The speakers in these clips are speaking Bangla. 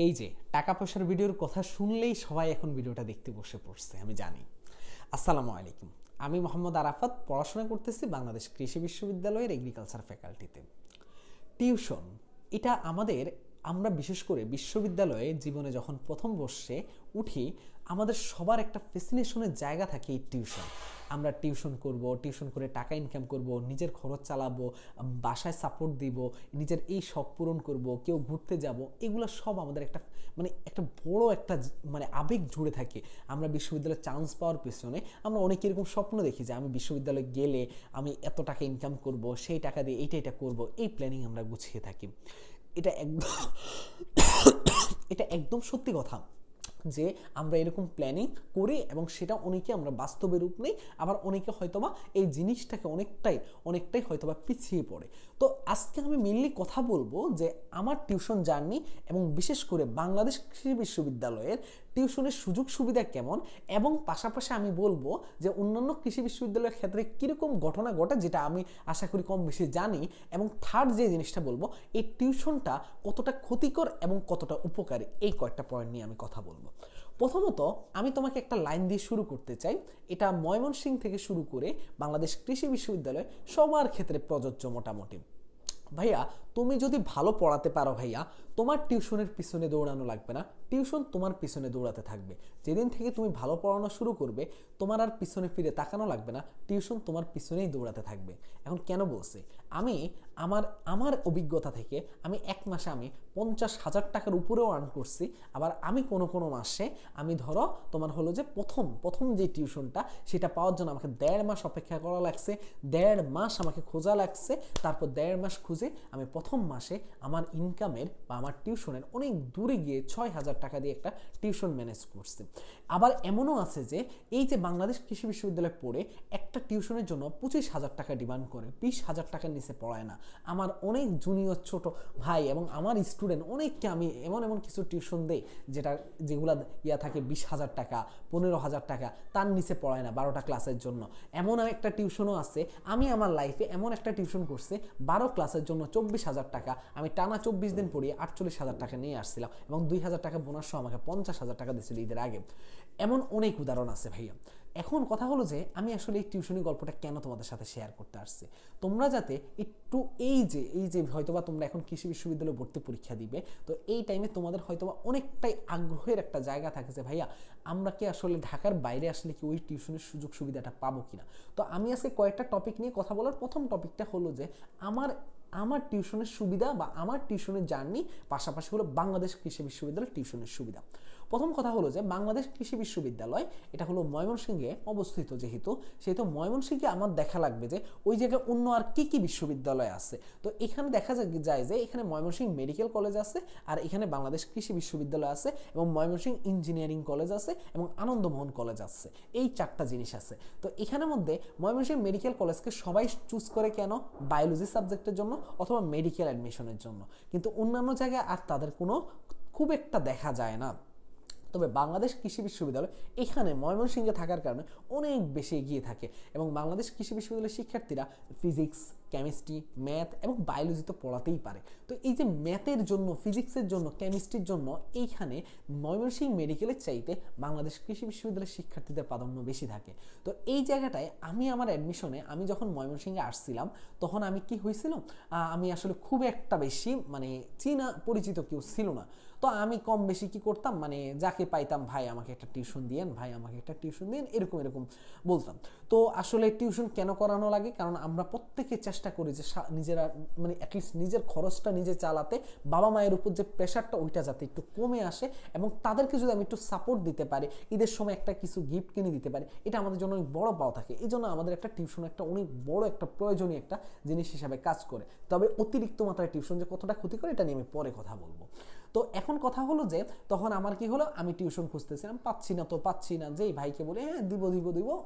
এই যে টাকা পয়সার ভিডিওর কথা শুনলেই সবাই এখন ভিডিওটা দেখতে বসে পড়ছে, আমি জানি। আসসালামু আলাইকুম, আমি মোহাম্মদ আরাফাত, পড়াশোনা করতেছি বাংলাদেশ কৃষি বিশ্ববিদ্যালয়ের এগ্রিকালচার ফ্যাকাল্টিতে। টিউশন এটা আমরা বিশেষ করে বিশ্ববিদ্যালয়ে জীবনে যখন প্রথম বর্ষে উঠি, আমাদের সবার একটা ফ্যাসিনেশনের জায়গা থাকে এই টিউশন। আমরা টিউশন করব, টিউশন করে টাকা ইনকাম করব, নিজের খরচ চালাবো, বাসায় সাপোর্ট দিব, নিজের এই শখ পূরণ করব, কেউ ঘুরতে যাব, এগুলো সব আমাদের একটা বড় একটা আবেগ জুড়ে থাকে। আমরা বিশ্ববিদ্যালয়ে চান্স পাওয়ার পেছনে আমরা অনেক এরকম স্বপ্ন দেখি যে আমি বিশ্ববিদ্যালয়ে গেলে আমি এত টাকা ইনকাম করব, সেই টাকা দিয়ে এইটা করব, এই প্ল্যানিং আমরা গুছিয়ে থাকি। এটা একদম এটা একদম সত্যি কথা যে আমরা এরকম প্ল্যানিং করি এবং সেটা অনেকে আমরা বাস্তবে রূপ নেই, আবার অনেকে হয়তোবা এই জিনিসটাকে অনেকটাই হয়তোবা পিছিয়ে পড়ে। তো আজকে আমি মেনলি কথা বলবো যে আমার টিউশন জার্নি এবং বিশেষ করে বাংলাদেশ কৃষি বিশ্ববিদ্যালয়ের টিউশনের সুযোগ সুবিধা কেমন, এবং পাশাপাশি আমি বলবো যে অন্যান্য কৃষি বিশ্ববিদ্যালয়ের ক্ষেত্রে কীরকম ঘটনা ঘটে, যেটা আমি আশা করি কম বেশি জানি। এবং থার্ড যে জিনিসটা বলবো, এই টিউশনটা কতটা ক্ষতিকর এবং কতটা উপকারী, এই কয়েকটা পয়েন্ট নিয়ে আমি কথা বলবো। প্রথমত আমি তোমাকে একটা লাইন দিয়ে শুরু করতে চাই। এটা ময়মনসিংহ থেকে শুরু করে বাংলাদেশ কৃষি বিশ্ববিদ্যালয় সবার ক্ষেত্রে প্রযোজ্য মোটামুটি। ভাইয়া, তুমি যদি ভালো পড়াতে পারো ভাইয়া, তোমার টিউশনের পিছনে দৌড়ানো লাগবে না, টিউশন তোমার পিছনে দৌড়াতে থাকবে। যেদিন থেকে তুমি ভালো পড়ানো শুরু করবে, তোমার আর পিছনে ফিরে তাকানো লাগবে না, টিউশন তোমার পিছনেই দৌড়াতে থাকবে। এখন কেন বলছি? আমি আমার অভিজ্ঞতা থেকে আমি এক মাসে আমি 50,000 টাকার উপরেও আর্ন করছি। আবার আমি কোনো মাসে আমি ধরো তোমার হলো যে প্রথম যে টিউশনটা, সেটা পাওয়ার জন্য আমাকে 1.5 মাস অপেক্ষা করা লাগছে, 1.5 মাস আমাকে খোঁজা লাগছে। তারপর 1.5 মাস খুঁজে আমি প্রথম মাসে আমার ইনকামের বা আমার টিউশনের অনেক দূরে গিয়ে 6,000 টাকা দিয়ে একটা টিউশন ম্যানেজ করছি। আবার এমনও আছে যে এই যে বাংলাদেশ কৃষি বিশ্ববিদ্যালয়ে পড়ে একটা টিউশনের জন্য 25,000 টাকা ডিমান্ড করে, 20,000 টাকার নিচে পড়ায় না। আমার অনেক জুনিয়র ছোট ভাই এবং আমার স্টুডেন্ট অনেককে আমি এমন কিছু টিউশন দেই যেগুলা থাকে 20,000 টাকা, 15,000 টাকা, তার নিচে পড়ায় না 12টা ক্লাসের জন্য। এমন একটা টিউশনও আছে, আমি আমার লাইফে এমন একটা টিউশন করছি 12 ক্লাসের জন্য 24,000 টাকা, আমি টানা 24 দিন পড়িয়ে 48,000 টাকা নিয়ে আসছিলাম, এবং 2,000 টাকা বোনাস সহ আমাকে 50,000 টাকা দিয়েছিল ঈদের আগে। এমন অনেক উদাহরণ আছে ভাইয়া। এখন কথা হলো যে আমি আসলে এই টিউশনি গল্পটা কেন তোমাদের সাথে শেয়ার করতে আসছি, তোমরা যাতে একটু এই যে হয়তোবা তোমরা এখন কৃষি বিশ্ববিদ্যালয়ে ভর্তি পরীক্ষা দিবে, তো এই টাইমে তোমাদের হয়তোবা অনেকটাই আগ্রহের একটা জায়গা থাকে যে ভাইয়া আমরা কি আসলে ঢাকার বাইরে আসলে কি ওই টিউশনের সুযোগ সুবিধাটা পাবো কিনা। তো আমি আজকে কয়েকটা টপিক নিয়ে কথা বলার, প্রথম টপিকটা হলো যে আমার টিউশনের সুবিধা বা আমার টিউশনের জার্নি, পাশাপাশি হলো বাংলাদেশ কৃষি বিশ্ববিদ্যালয়ের টিউশনের সুবিধা। প্রথম কথা হলো যে বাংলাদেশ কৃষি বিশ্ববিদ্যালয় এটা হলো ময়মনসিংহে অবস্থিত, সেহেতু ময়মনসিংহে আমার দেখা লাগবে যে ওই জায়গায় অন্য আর কি বিশ্ববিদ্যালয় আছে। তো এখানে দেখা যায় যে এখানে ময়মনসিংহ মেডিকেল কলেজ আছে, আর এখানে বাংলাদেশ কৃষি বিশ্ববিদ্যালয় আছে, এবং ময়মনসিংহ ইঞ্জিনিয়ারিং কলেজ আছে, এবং আনন্দমোহন কলেজ আছে। এই 4টা জিনিস আছে। তো এখানের মধ্যে ময়মনসিংহ মেডিকেল কলেজকে সবাই চুজ করে কেন? বায়োলজি সাবজেক্টের জন্য অথবা মেডিকেল অ্যাডমিশনের জন্য, কিন্তু অন্যান্য জায়গায় আর তাদের খুব একটা দেখা যায় না। তবে বাংলাদেশ কৃষি বিশ্ববিদ্যালয় এখানে ময়মনসিংহে থাকার কারণে অনেক বেশি এগিয়ে থাকে, এবং বাংলাদেশ কৃষি বিশ্ববিদ্যালয়ের শিক্ষার্থীরা ফিজিক্স, কেমিস্ট্রি, ম্যাথ এবং বায়োলজি তো পড়াতেই পারে। তো এই যে ম্যাথের জন্য, ফিজিক্সের জন্য, কেমিস্ট্রির জন্য এইখানে ময়মনসিংহ মেডিকেলের চাইতে বাংলাদেশ কৃষি বিশ্ববিদ্যালয়ের শিক্ষার্থীদের প্রাধান্য বেশি থাকে। তো এই জায়গাটায় আমার অ্যাডমিশনে আমি যখন ময়মনসিংহে আসছিলাম, তখন আমি কি হয়েছিল, আমি আসলে খুব একটা বেশি চীনা পরিচিত কেউ ছিল না। তো আমি কম বেশি কি করতাম, যাকে পাইতাম, ভাই আমাকে একটা টিউশন দিয়েন, ভাই আমাকে একটা টিউশন দিয়েন, এরকম বলতাম। তো আসলে টিউশন কেন করানো লাগে? কারণ আমরা প্রত্যেকে চেষ্টা করি যে নিজেরা অ্যাটলিস্ট নিজের খরচটা নিজে চালাতে, বাবা মায়ের উপর যে প্রেশারটা ওইটা যাতে একটু কমে আসে, এবং তাদেরকে যদি আমি একটু সাপোর্ট দিতে পারি, ঈদের সময় একটা কিছু গিফট কিনে দিতে পারি, এটা আমাদের জন্য অনেক বড় পাওয়া থাকে। এই জন্য আমাদের একটা টিউশন একটা অনেক বড় একটা প্রয়োজনীয় একটা জিনিস হিসাবে কাজ করে। তবে অতিরিক্ত মাত্রায় টিউশন যে কতটা ক্ষতি করে, এটা নিয়ে আমি পরে কথা বলবো। তো এখন কথা হলো যে তখন আমার কি হলো, আমি টিউশন খুঁজতেছিলাম, পাচ্ছি না, যেই ভাইকে বলে হ্যাঁ দিব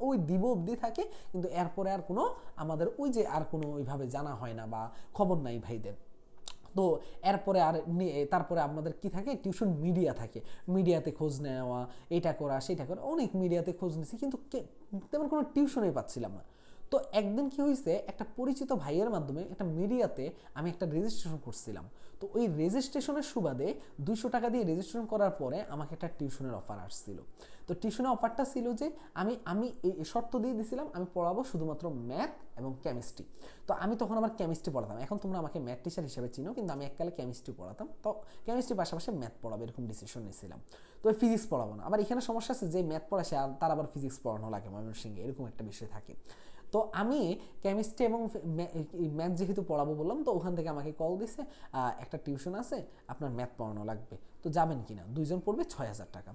ওই দিব অবধি থাকে, কিন্তু এরপরে আর কোনো আমাদের ওই যে আর কোনো ওইভাবে জানা হয় না বা খবর নাই ভাইদের। তো এরপরে তারপরে আপনাদের কি থাকে, টিউশন মিডিয়া থাকে, মিডিয়াতে খোঁজ নেওয়া, এটা করা সেটা করা, অনেক মিডিয়াতে খোঁজ নিয়েছি, কিন্তু তেমন কোনো টিউশনই পাচ্ছিলাম না। তো একদিন কি হয়েছে, একটা পরিচিত ভাইয়ের মাধ্যমে একটা মিডিয়াতে আমি একটা রেজিস্ট্রেশন করছিলাম। তো ওই রেজিস্ট্রেশনের সুবাদে 200 টাকা দিয়ে রেজিস্ট্রেশন করার পরে আমাকে একটা টিউশনের অফার আসছিল। তো টিউশনের অফারটা ছিল যে আমি আমি এই শর্ত দিয়ে দিয়েছিলাম আমি পড়াবো শুধুমাত্র ম্যাথ এবং কেমিস্ট্রি। তো আমি তখন আবার কেমিস্ট্রি পড়াতাম, এখন তোমরা আমাকে ম্যাথ টিচার হিসেবে চিনো, কিন্তু আমি এককালে কেমিস্ট্রি পড়াতাম। তো কেমিস্ট্রির পাশাপাশি ম্যাথ পড়াবো এরকম ডিসিশন নিয়েছিলাম। তো ফিজিক্স পড়াবো না, আবার এখানে সমস্যা আছে যে ম্যাথ পড়াছে আর তার আবার ফিজিক্স পড়ানো লাগে ময়মনসিংহে, এরকম একটা বিষয় থাকে। তো আমি কেমিস্ট্রি এবং ম্যাথ যেহেতু পড়াবো বললাম, তো ওখান থেকে আমাকে কল দিছে একটা টিউশন আছে, আপনার ম্যাথ পড়ানো লাগবে, তো যাবেন কিনা, 2 জন পড়বে 6,000 টাকা।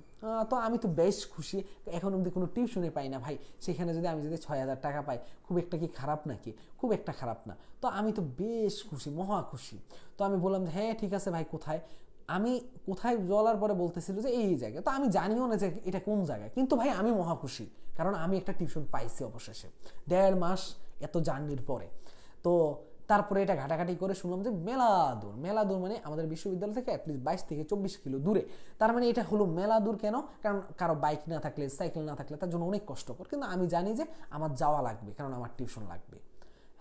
তো আমি তো বেশ খুশি, এখন অবধি কোনো টিউশনে পাই না ভাই, সেখানে যদি আমি 6,000 টাকা পাই, খুব একটা কি খারাপ নাকি? খুব একটা খারাপ না। তো আমি তো বেশ খুশি, মহা খুশি। তো আমি বললাম যে হ্যাঁ ঠিক আছে ভাই, কোথায়? আমি কোথায় বলার পরে বলতেছিল যে এই জায়গায়। তো আমি জানিও না যে এটা কোন জায়গায়, কিন্তু ভাই আমি মহা খুশি, কারণ আমি একটা টিউশন পাইছি অবশেষে 1.5 মাস এত জার্নির পরে। তো তারপরে এটা ঘাটাঘাটি করে শুনলাম যে মেলা দূর মানে আমাদের বিশ্ববিদ্যালয় থেকে অ্যাটলিস্ট 22 থেকে 24 কিলো দূরে। তার মানে এটা হলো মেলা দূর কেন? কারণ কারো বাইক না থাকলে, সাইকেল না থাকলে তার জন্য অনেক কষ্টকর, কিন্তু আমি জানি যে আমার যাওয়া লাগবে, কারণ আমার টিউশন লাগবে।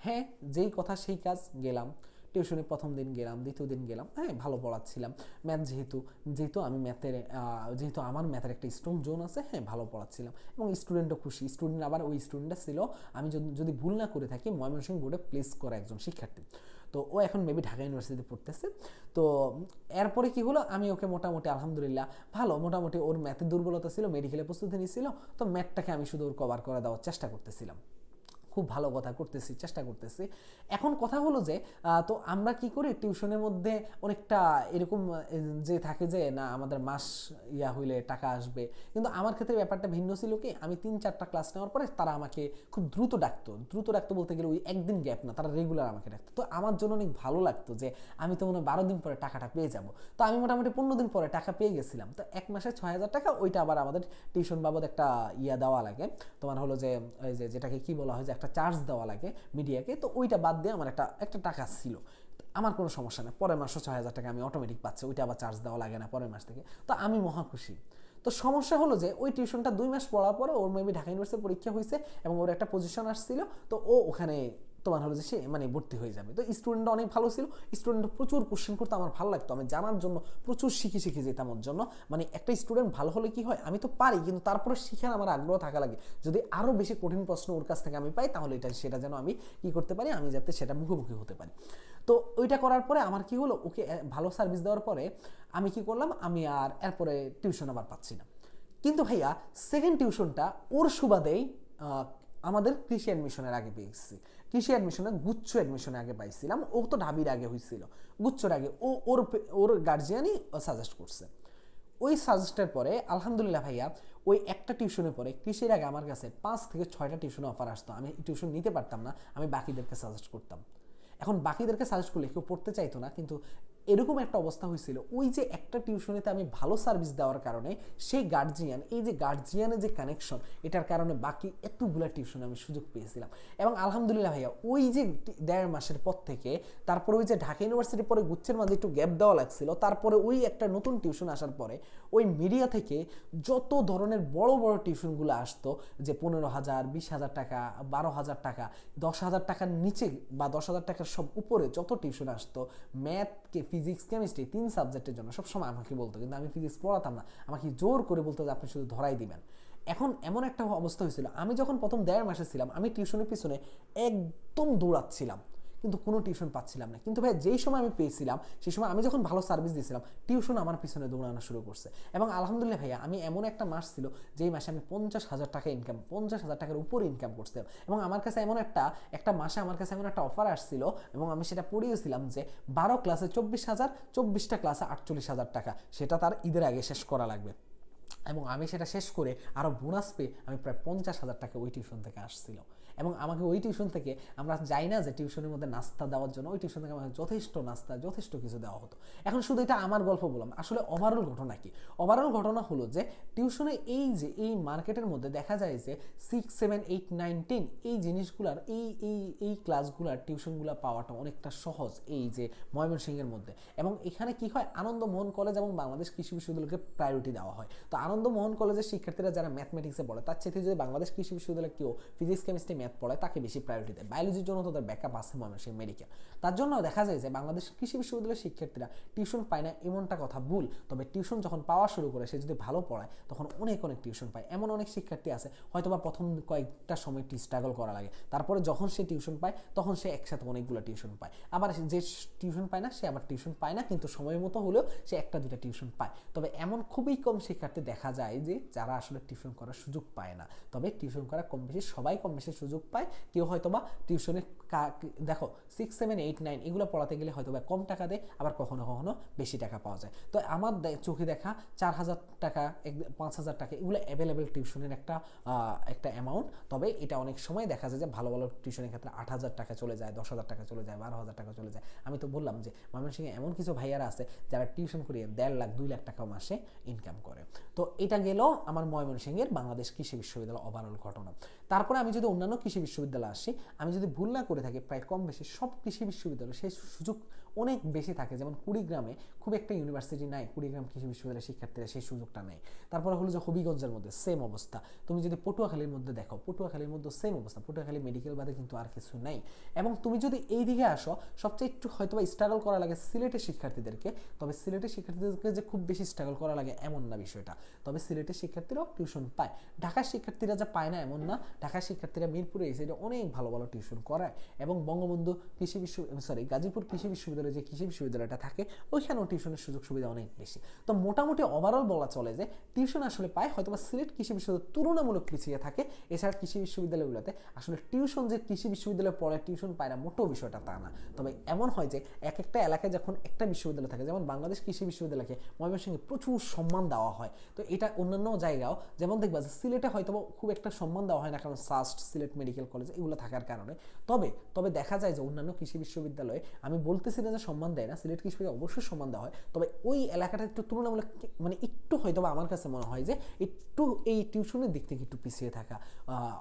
হ্যাঁ, যেই কথা সেই কাজ, গেলাম টিউশনে। প্রথম দিন গেলাম, দ্বিতীয় দিন গেলাম, হ্যাঁ ভালো পড়াচ্ছিলাম। ম্যাথ যেহেতু আমি যেহেতু আমার ম্যাথের একটা স্ট্রং জোন আছে, হ্যাঁ ভালো পড়াচ্ছিলাম এবং স্টুডেন্টও খুশি। স্টুডেন্ট আবার ওই স্টুডেন্টটা ছিল, আমি যদি ভুল না করে থাকি, ময়মনসিংহ বোর্ডে প্লেস করা একজন শিক্ষার্থী। তো ও এখন মেবি ঢাকা ইউনিভার্সিটিতে পড়তেছে। তো এরপরে কি হলো, আমি ওকে মোটামুটি আলহামদুলিল্লাহ ভালো, মোটামুটি ওর ম্যাথের দুর্বলতা ছিল, মেডিকেলে প্রস্তুতি নিয়েছিল, তো ম্যাথটাকে আমি শুধু ওর কভার করে দেওয়ার চেষ্টা করতেছিলাম। খুব ভালো কথা করতেছি, চেষ্টা করতেছি। এখন কথা হলো যে তো আমরা কি করি টিউশনের মধ্যে অনেকটা এরকম যে থাকে যে না আমাদের মাস হইলে টাকা আসবে, কিন্তু আমার ক্ষেত্রে ব্যাপারটা ভিন্ন ছিল। কি, আমি 3-4টা ক্লাস নেওয়ার পরে তারা আমাকে খুব দ্রুত ডাকতো বলতে গেলে ওই একদিন গ্যাপ না, তারা রেগুলার আমাকে ডাকতো। তো আমার জন্য অনেক ভালো লাগতো যে আমি তো মনে হয় 12 দিন পরে টাকাটা পেয়ে যাব। তো আমি মোটামুটি 15 দিন পরে টাকা পেয়ে গেছিলাম। তো 1 মাসে 6,000 টাকা, ওইটা আবার আমাদের টিউশন বাবদ একটা দেওয়া লাগে, তোমার হলো যে ওই যেটাকে কি বলা হয় যে একটা চার্জ দেওয়া লাগে মিডিয়াকে। তো ওইটা বাদ দিয়ে আমার একটা টাকা ছিল, আমার কোনো সমস্যা নেই। পরের মাসও 6,000 টাকা আমি অটোমেটিক পাচ্ছি, ওইটা আবার চার্জ দেওয়া লাগে না পরের মাস থেকে। তো আমি মহা খুশি। তো সমস্যা হলো যে ওই টিউশনটা 2 মাস পড়ার পরে ওর মেবি ঢাকা ইউনিভার্সিটির পরীক্ষা হয়েছে এবং ওর একটা পজিশন আসছিল, তো ও ওখানে তোমার হলো যে সে মানে ভর্তি হয়ে যাবে। তো স্টুডেন্টটা অনেক ভালো ছিল, স্টুডেন্ট প্রচুর কোশ্চেন করতে, আমার ভালো লাগতো, আমি জানার জন্য প্রচুর শিখে যেতাম ওর জন্য। মানে একটা স্টুডেন্ট ভালো হলে কি হয়, আমি তো পারি, কিন্তু তারপরে শিখার আমার আগ্রহ থাকা লাগে, যদি আরও বেশি কঠিন প্রশ্ন ওর কাছ থেকে আমি পাই, তাহলে সেটা যেন আমি কি করতে পারি, আমি যাতে সেটা মুখোমুখি হতে পারি। তো ওইটা করার পরে আমার কি হলো, ওকে ভালো সার্ভিস দেওয়ার পরে আমি কি করলাম, আমি আর এরপরে টিউশন আবার পাচ্ছি না। কিন্তু ভাইয়া সেকেন্ড টিউশনটা ওর সুবাদেই আমাদের কৃষি অ্যাডমিশনের আগে পেয়েছি। কৃষি অ্যাডমিশনে গুচ্ছ অ্যাডমিশনে আগে পাইছিলাম, ও তো ঢাবির আগে হয়েছিল, গুচ্ছর আগে ওর গার্জিয়ানই সাজেস্ট করছে। ওই সাজেস্টের পরে আলহামদুলিল্লাহ ভাইয়া ওই একটা টিউশনে পরে কৃষির আগে আমার কাছে 5 থেকে 6টা টিউশনে অফার আসতো। আমি টিউশন নিতে পারতাম না, আমি বাকিদেরকে সাজেস্ট করতাম। এখন বাকিদেরকে সাজেস্ট করলে কেউ পড়তে চাইতো না, কিন্তু এরকম একটা অবস্থা হয়েছিল, ওই যে একটা টিউশনেতে আমি ভালো সার্ভিস দেওয়ার কারণে সেই গার্জিয়ান, এই যে গার্জিয়ানের যে কানেকশন, এটার কারণে বাকি এতগুলা টিউশনে আমি সুযোগ পেয়েছিলাম। এবং আলহামদুলিল্লাহ ভাইয়া ওই যে 1.5 মাসের পর থেকে, তারপরে ওই যে ঢাকা ইউনিভার্সিটির পরে গুচ্ছের মাঝে একটু গ্যাপ দেওয়া লাগছিল, তারপরে ওই একটা নতুন টিউশন আসার পরে ওই মিডিয়া থেকে যত ধরনের বড় বড় টিউশনগুলো আসতো, যে 15,000, 20,000 টাকা, 12,000 টাকা, 10,000 টাকার নিচে বা 10,000 টাকার সব উপরে যত টিউশন আসতো, ম্যাথকে ফিজিক্স কেমিস্ট্রি 3 সাবজেক্টের জন্য সবসময় আমাকে বলতো, কিন্তু আমি ফিজিক্স পড়াতাম না, আমাকে জোর করে বলতো যে আপনি শুধু ধরাই দিবেন। এখন এমন একটা অবস্থা হয়েছিল, আমি যখন প্রথম 1.5 মাসে ছিলাম, আমি টিউশনের পিছনে একদম দৌড়াচ্ছিলাম, কিন্তু কোনো টিউশন পাচ্ছিলাম না। কিন্তু ভাই যেই সময় আমি পেয়েছিলাম, সেই সময় আমি যখন ভালো সার্ভিস দিয়েছিলাম, টিউশন আমার পিছনে দৌড়ানো শুরু করছে। এবং আলহামদুলিল্লাহ ভাইয়া আমি এমন একটা মাস ছিল যেই মাসে আমি 50,000 টাকা 50,000 টাকার উপরে ইনকাম করছিলাম। এবং আমার কাছে একটা মাসে আমার কাছে এমন একটা অফার আসছিল, এবং আমি সেটা পড়িয়েছিলাম যে 12 ক্লাসে 24,000, 24টা ক্লাসে 48,000 টাকা, সেটা তার ঈদের আগে শেষ করা লাগবে। এবং আমি সেটা শেষ করে আরও বোনাস পেয়ে আমি প্রায় 50,000 টাকা ওই টিউশন থেকে আসছিল। এবং আমাকে ওই টিউশন থেকে, আমরা যাই না যে টিউশনের মধ্যে নাস্তা দেওয়ার জন্য, ওই টিউশন থেকে আমাকে যথেষ্ট নাস্তা, যথেষ্ট কিছু দেওয়া হতো। এখন শুধু এটা আমার গল্প বললাম, আসলে ওভারঅল ঘটনা কি? ওভারঅল ঘটনা হলো যে টিউশনে এই মার্কেটের মধ্যে দেখা যায় যে 6, 7, 8, 9, 10 এই জিনিসগুলার এই ক্লাসগুলার টিউশনগুলো পাওয়াটা অনেকটা সহজ এই যে ময়মনসিংহের মধ্যে। এবং এখানে কি হয়, আনন্দমোহন কলেজ এবং বাংলাদেশ কৃষি বিশ্ববিদ্যালয়কে প্রায়োরিটি দেওয়া হয়। তো আনন্দমোহন কলেজের শিক্ষার্থীরা যারা ম্যাথমেটিক্সে পড়ে, তার চেয়ে যদি বাংলাদেশ কৃষি বিশ্ববিদ্যালয় কেউ ফিজিক্স কেমিস্ট্রি ম্যাথ পড়ায় তাকে বেশি প্রায়োরিটি দেয়। বায়োলজির জন্য তাদের ব্যাকআপ আছে ময়মনসিংহ মেডিকেল। তার জন্য দেখা যায় যে বাংলাদেশ কৃষি বিশ্ববিদ্যালয়ের শিক্ষার্থীরা টিউশন পায় না এমনটা কথা ভুল। তবে টিউশন যখন পাওয়া শুরু করে, সে যদি ভালো পড়ায় তখন অনেক টিউশন পায়। এমন অনেক শিক্ষার্থী আছে হয়তোবা প্রথম কয়েকটা সময় স্ট্রাগল করা লাগে, তারপরে যখন সে টিউশন পায় তখন সে একসাথে অনেকগুলো টিউশন পায়। আবার যে টিউশন পায় না সে আবার টিউশন পায় না, কিন্তু সময় মতো হলেও সে একটা দুটা টিউশন পায়। তবে এমন খুবই কম শিক্ষার্থী দেখা যায় যে যারা আসলে টিউশন করার সুযোগ পায় না। তবে টিউশন করা কম বেশি সবাই কম বেশি সুযোগ পায়। কেউ হয়তোবা টিউশনে দেখো 6, 7, 8, 9 এগুলো পড়াতে গেলে হয়তোবা কম টাকা দেয়, আবার কখনো কখনো বেশি টাকা পাওয়া যায়। তো আমার চোখে দেখা 4,000 টাকা 5,000 টাকা এগুলো অ্যাভেলেবেল টিউশনের একটা অ্যামাউন্ট। তবে এটা অনেক সময় দেখা যায় যে ভালো ভালো টিউশনের ক্ষেত্রে 8,000 টাকা চলে যায়, 10,000 টাকা চলে যায়, 12,000 টাকা চলে যায়। আমি তো বললাম যে ময়মনসিংহে এমন কিছু ভাইয়ারা আছে যারা টিউশন করিয়ে 1.5 লাখ 2 লাখ টাকা মাসে ইনকাম করে। তো এটা গেল আমার ময়মনসিংহের বাংলাদেশ কৃষি বিশ্ববিদ্যালয় ওভারঅল ঘটনা। তারপরে আমি যদি অন্যান্য কৃষি বিশ্ববিদ্যালয়ে আসি, আমি যদি ভুল না করে থাকি প্রায় কম বেশি সব কৃষি বিশ্ববিদ্যালয় সেই সুযোগ অনেক বেশি থাকে। যেমন কুড়িগ্রামে খুব একটা ইউনিভার্সিটি নাই, কুড়িগ্রাম কৃষি বিশ্ববিদ্যালয়ের শিক্ষার্থীরা সেই সুযোগটা নেয়। তারপরে হলো যে হবিগঞ্জের মধ্যে সেম অবস্থা। তুমি যদি পটুয়াখালীর মধ্যে দেখো, পটুয়াখালীর মধ্যে সেম অবস্থা। পটুয়াখালী মেডিকেল বাদে কিন্তু আর কিছু নাই। এবং তুমি যদি এই দিকে আসো, সবচেয়ে একটু হয়তো বা স্ট্রাগল করা লাগে সিলেটের শিক্ষার্থীদেরকে। তবে সিলেটের শিক্ষার্থীদেরকে যে খুব বেশি স্ট্রাগল করা লাগে এমন না বিষয়টা। তবে সিলেটের শিক্ষার্থীরাও টিউশন পায়। ঢাকার শিক্ষার্থীরা যা পায় না এমন না। ঢাকার শিক্ষার্থীরা মিরপুরে এসে অনেক ভালো ভালো টিউশন করায়। এবং বঙ্গবন্ধু গাজীপুর কৃষি বিশ্ববিদ্যালয়ে যে কৃষি বিশ্ববিদ্যালয়টা থাকে ওইখানেও টিউশনের সুযোগ সুবিধা অনেক বেশি। তো মোটামুটি ওভারঅল বলা চলে যে টিউশন আসলে পায়, হয়তোবা সিলেট কৃষি বিশ্ববিদ্যালয় তুলনামূলক পিছিয়ে থাকে। এছাড়া কৃষি বিশ্ববিদ্যালয়গুলোতে আসলে টিউশন যে কৃষি বিশ্ববিদ্যালয়ে পড়ে টিউশন পায় না মোটেও বিষয়টা তা না। তবে এমন হয় যে এক একটা এলাকায় যখন একটা বিশ্ববিদ্যালয় থাকে, যেমন বাংলাদেশ কৃষি বিশ্ববিদ্যালয়কে ময়মনসিংহে প্রচুর সম্মান দেওয়া হয়। তো এটা অন্যান্য জায়গাও যেমন দেখবা যে সিলেটে হয়তো খুব একটা সম্মান দেওয়া হয় না, কারণ সাস্ট, সিলেট মেডিকেল কলেজ এগুলো থাকার কারণে। তবে দেখা যায় যে অন্যান্য কৃষি বিশ্ববিদ্যালয়ে, আমি বলতেছি না যে সম্মান দেয় না, সিলেট কৃষি বিশ্ববিদ্যালয় অবশ্যই সম্মান দেওয়া হয়। তবে ওই এলাকাটা একটু তুলনামূলক একটু হয়তো আমার কাছে মনে হয় যে একটু এই টিউশনের দিক থেকে একটু পিছিয়ে থাকা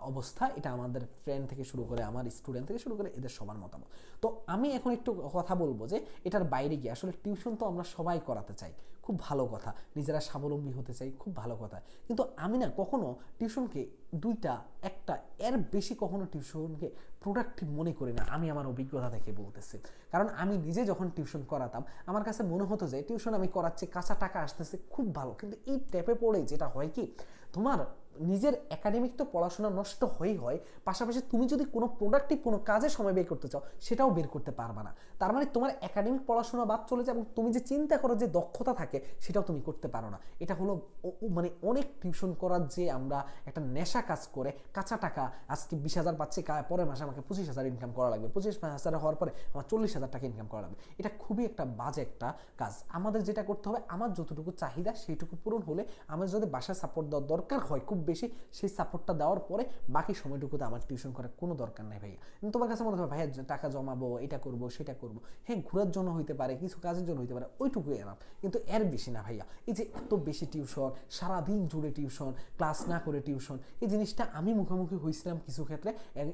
অবস্থা। এটা আমাদের ফ্রেন্ড থেকে শুরু করে আমার স্টুডেন্ট থেকে শুরু করে এদের সবার মতামত। তো আমি এখন একটু কথা বলবো যে এটার বাইরে গিয়ে আসলে টিউশন তো আমরা সবাই করাতে চাই, খুব ভালো কথা, নিজেরা স্বাবলম্বী হতে চাই, খুব ভালো কথা। কিন্তু আমি না কখনো টিউশনকে দুইটা একটা এর বেশি কখনো টিউশনকে প্রোডাক্টিভ মনে করি না। আমি আমার অভিজ্ঞতা থেকে বলতেছি, কারণ আমি নিজে যখন টিউশন করাতাম আমার কাছে মনে হতো যে টিউশন আমি করাচ্ছি, কাঁচা টাকা আসতেছে, খুব ভালো। কিন্তু এই ট্যাপে পড়ে যেটা হয় কি, তোমার নিজের একাডেমিক তো পড়াশোনা নষ্ট হয়েই হয়, পাশাপাশি তুমি যদি কোনো প্রোডাক্টিভ কোনো কাজে সময় বের করতে চাও সেটাও বের করতে পারবে না। তার মানে তোমার একাডেমিক পড়াশোনা বাদ চলে যায় এবং তুমি যে চিন্তা করো যে দক্ষতা থাকে সেটাও তুমি করতে পারো না। এটা হলো অনেক টিউশন করার যে আমরা একটা নেশা কাজ করে, কাঁচা টাকা আজকে 20,000 পাচ্ছি, পরের মাসে আমাকে 25,000 ইনকাম করা লাগবে, 25,000 হওয়ার পরে আমার 40,000 টাকা ইনকাম করা লাগবে। এটা খুবই একটা বাজে একটা কাজ। আমাদের যেটা করতে হবে, আমার যতটুকু চাহিদা সেইটুকু পূরণ হলে, আমার যদি বাসায় সাপোর্ট দেওয়ার দরকার হয় খুব বেশি, সেই সাপোর্টটা দেওয়ার পরে বাকি সময়টুকুতে আমার টিউশন করার কোনো দরকার নেই ভাইয়া। কিন্তু তোমার কাছে মনে হবে ভাইয়া টাকা জমাবো, এটা করবো সেটা করবো, হ্যাঁ ঘোরার জন্য হইতে পারে, কিছু কাজের জন্য হইতে পারে, ওইটুকুই এনাফ, কিন্তু এর বেশি না ভাইয়া। এই যে এত বেশি টিউশন, সারাদিন জুড়ে টিউশন, ক্লাস না করে টিউশন, এই জিনিসটা আমি মুখোমুখি হয়েছিলাম কিছু ক্ষেত্রে।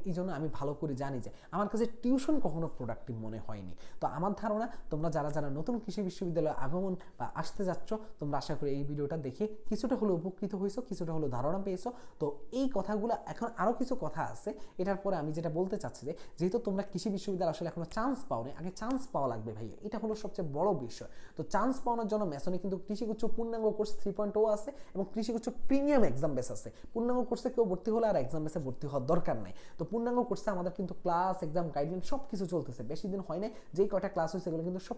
এই জন্য আমি ভালো করে জানি যে আমার কাছে টিউশন কখনো প্রোডাক্টিভ মনে হয়নি। তো আমার ধারণা তোমরা যারা যারা নতুন কৃষি বিশ্ববিদ্যালয়ে আগমন বা আসতে যাচ্ছ, তোমরা আশা করি এই ভিডিওটা দেখে কিছুটা হলো উপকৃত হয়েছো, কিছুটা হলো ধারণা পেয়েছো। তো এই কথাগুলো, এখন আরও কিছু কথা আছে এটার পরে আমি যেটা বলতে চাচ্ছি যে যেহেতু তোমরা কৃষি বিশ্ববিদ্যালয় আসলে এখনো চান্স পাও না, আগে চান্স পাওয়া লাগবে ভাইয়া, এটা হলো সবচেয়ে বড় বিষয়। তো চান্স পাওয়ানোর জন্য মেসনে কিন্তু কৃষিগুচ্ছ পূর্ণাঙ্গ কোর্স 3.0 আছে এবং কৃষিগুচ্ছ প্রিমিয়াম এক্সাম বেস আছে। পূর্ণাঙ্গ কোর্সে কেউ ভর্তি হলে আর এক্সাম বেসে ভর্তি হওয়ার দরকার নাই। তো পূর্ণাঙ্গ কোর্সে আমাদের কিন্তু ক্লাস, এক্সাম, গাইডলাইন সব কিছু চলতেছে, বেশি দিন হয় না। যেই কয়টা ক্লাস হয়েছে এগুলো কিন্তু সব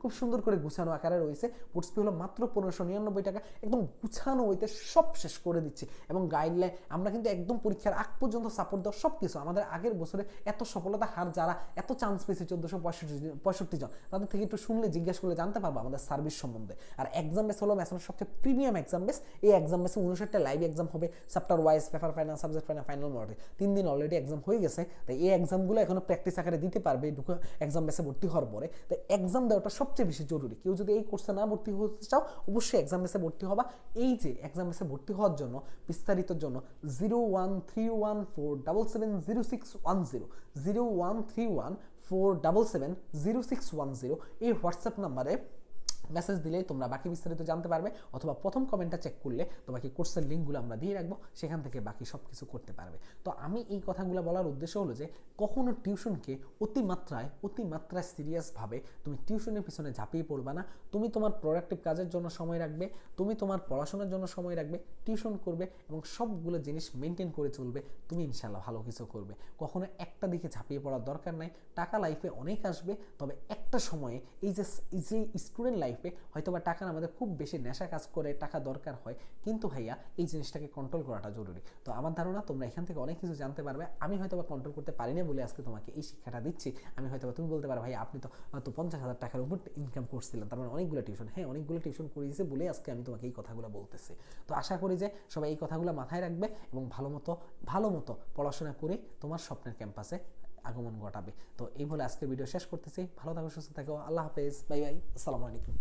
খুব সুন্দর করে গুছানো আকারে রয়েছে। কোর্স ফি হলো মাত্র 1599 টাকা, একদম গুছানো হইতে সব শেষ করে দিচ্ছি। এবং গাইডলাইন আমরা কিন্তু একদম পরীক্ষার আগ পর্যন্ত সাপোর্ট দেওয়া সব কিছু। আমাদের আগের বছরে এত সফলতা হার যারা এত চান্স পেয়েছে 1465 জন, তাদের থেকে একটু শুনলে, জিজ্ঞাসা করলে জানতে পারবো আমাদের সার্ভিস সম্বন্ধে। আর এক্সাম বেস হলো ম্যাথমেটিক্স সবচেয়ে প্রিমিয়াম এক্সাম বেস। এই এক্সাম বেসে 59টা লাইভ এক্সাম হবে, chapter wise, paper final, subject final, final model. 3 দিন অলরেডি এক্সাম হয়ে গেছে। তাই এই এক্সামগুলো এখনো প্র্যাকটিস আকারে দিতে পারবে এক্সাম বেসে ভর্তি হওয়ার পরে। তাই এক্সাম দেওয়াটা সবচেয়ে বেশি জরুরি। কেউ যদি এই কোর্সে না ভর্তি হতে চাও অবশ্যই এক্সাম বেসে ভর্তি হবা। এই যে এক্সাম বেসে ভর্তি হওয়ার জন্য বিস্তারিতর জন্য 01314770610 01314770610 এই হোয়াটসঅ্যাপ নাম্বারে মেসেজ দিলেই তোমরা বাকি বিস্তারিত জানতে পারবে, অথবা প্রথম কমেন্টটা চেক করলে তোমাকে কোর্সের লিঙ্কগুলো আমরা দিয়ে রাখবো, সেখান থেকে বাকি সব কিছু করতে পারবে। তো আমি এই কথাগুলো বলার উদ্দেশ্য হলো যে কখনো টিউশনকে অতিমাত্রায় সিরিয়াসভাবে তুমি টিউশনের পিছনে ঝাঁপিয়ে পড়বা না। তুমি তোমার প্রোডাক্টিভ কাজের জন্য সময় রাখবে, তুমি তোমার পড়াশোনার জন্য সময় রাখবে, টিউশন করবে এবং সবগুলো জিনিস মেনটেন করে চলবে, তুমি ইনশাল্লাহ ভালো কিছু করবে। কখনো একটা দিকে ঝাঁপিয়ে পড়ার দরকার নাই। টাকা লাইফে অনেক আসবে, তবে একটা সময়ে এই যে স্টুডেন্ট লাইফে হয়তো বা টাকার আমাদের খুব বেশি নেশা কাজ করে, টাকা দরকার হয়, কিন্তু ভাইয়া এই জিনিসটাকে কন্ট্রোল করাটা জরুরি। তো আমার ধারণা তোমরা এখান থেকে অনেক কিছু জানতে পারবে। আমি হয়তো বা কন্ট্রোল করতে পারি না বলে আজকে তোমাকে এই শিক্ষাটা দিচ্ছি। আমি হয়তো বা তুমি বলতে পারো ভাই আপনি তো 50,000 টাকার উপর ইনকাম করছিলেন, তার মানে অনেকগুলো টিউশন। হ্যাঁ, অনেকগুলো টিউশন করিয়েছে বলে আজকে আমি তোমাকে এই কথাগুলো বলতেছি। তো আশা করি যে সবাই এই কথাগুলো মাথায় রাখবে এবং ভালো মতো পড়াশোনা করে তোমার স্বপ্নের ক্যাম্পাসে আগমন ঘটাবে। তো এই বলে আজকে ভিডিও শেষ করতেছি। ভালো থাকো, সুস্থ থাকো, আল্লাহ হাফেজ, বাই বাই, আসসালামু আলাইকুম।